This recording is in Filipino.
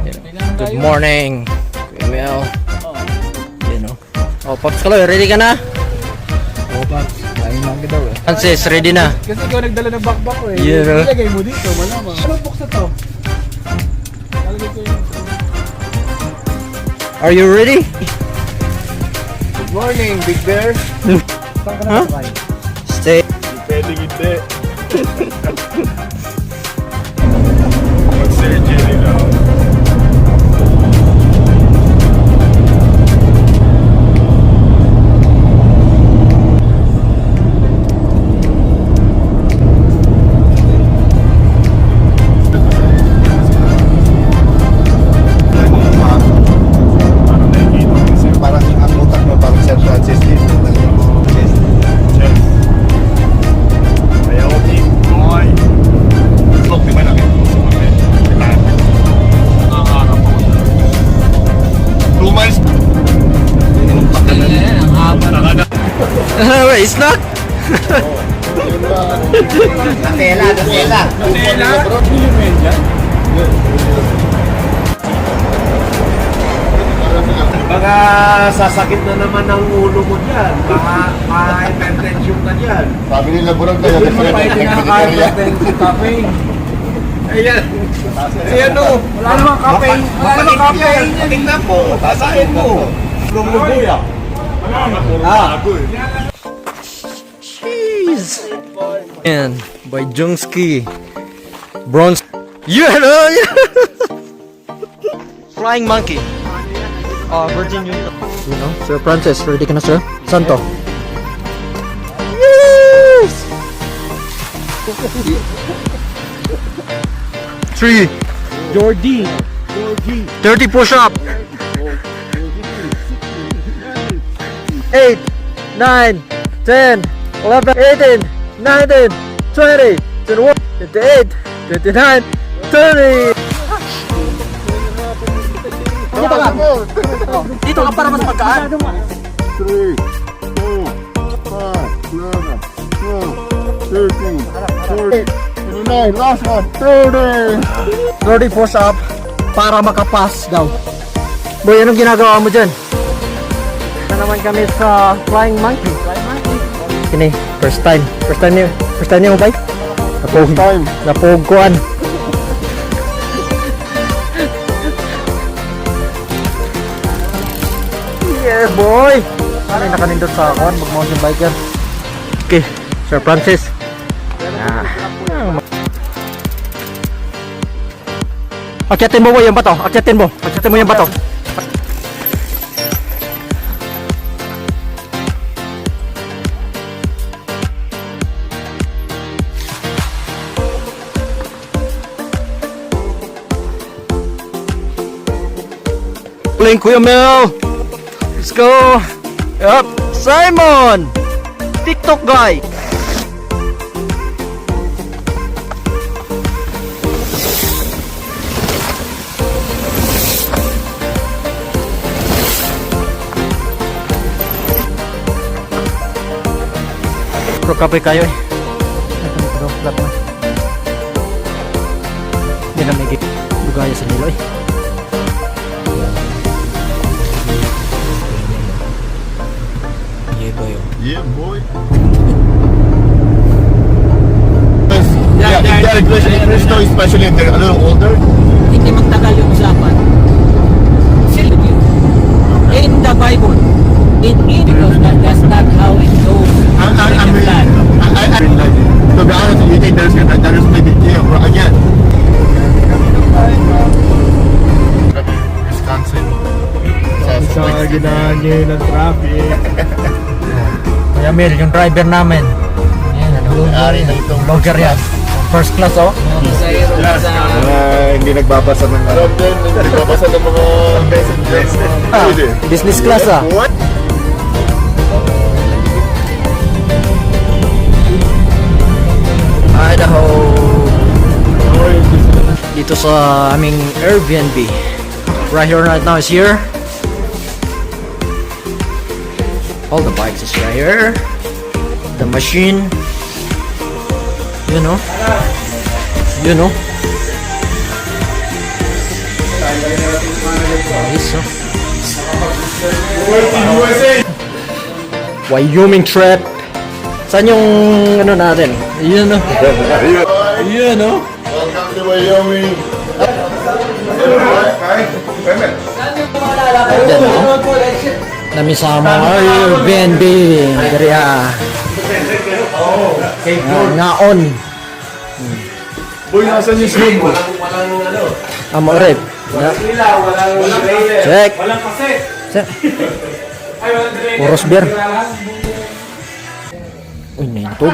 Good morning, Emil. You know. Oh, Pops Kaloy, ready ka na? Oo, Pops. Kain lang daw eh. Francis, ready na? Kasi ikaw nagdala ng backpack ko eh. Yeah, no? Ilagay mo dito, malamang. Ano box na to? Nalagay ko yun. Are you ready? Good morning, Big Bear. Saan ka na kain? Stay. Pwede hindi. Mag-surgery na. Parang ang utak mo parang central system. It's not? Tela. Baka sasakit na naman ang ulo mo dyan. Baka ma-hypertension ka dyan. Sabi nila burang kayo. Hindi mo pa itinakakain natin si caffeine. Ayan. Ayan o. Wala namang caffeine. Wala namang caffeine. Tingnan mo. Basahin mo. Lumubuya. Jeez. And by Jungski. Bronze. Yeah, no, yeah. Flying monkey. Virgin Unit. You know, Sir Francis, ready ka na, sir? Santo. Yes! 3 Jordi. 30 push-up. 8 9 10 11 18 19 20 21 28 29 30. Dito ka. Dito ka para mas magkaan. 3, 4, 5, 11, 12, 13, 14, 29, last one, 30. 30 push-up para makapass daw. Boy, anong ginagawa mo dyan? Na naman kami sa Flying Monkey. Kini, first time niyo ba? First time. Napugkuan. Yeah, boy! Ano yung nakanindot sa akuan? Mag-mountain biker. Okay, Sir Francis. Akyatin mo yung bato. Akyatin mo yung bato. Playing Kuya Mel. Let's go. Yup. Simon. TikTok guy. Pro kape kayo eh. Flat na. Hindi na may bugaya sa nilo eh. Yeah, boy. Yeah, Cristo, especially if they're a little older. Hindi magtagal yung usapan. Silvio, in the Bible, it is because that's not how it goes. To be honest, you think there's maybe again. Wisconsin. Sa ginaan niyo ng traffic. Kuya Mel, yung driver namin. Yan, Ari na itong vlogger yan. First class oh. hindi nagbabasa ng nagbabasa ng mga messages. Business class ah. What? Idaho. Dito sa aming Airbnb. Right here right now is here. All the bikes is right here. The machine. You know. Nice, oh. Wyoming trip. Saan yung ano natin? Ayun, no? Ayun, no? Welcome to Wyoming. Diyan, no? Namisama. Airbnb. Dariya. Ngaon. Boy, nasan yung snow mo? Walang ano. Amo rep. Ilaw, walang trailer. Check. Walang kaset. Check. Ay, walang trailer. Puros beer. Uy, naintog.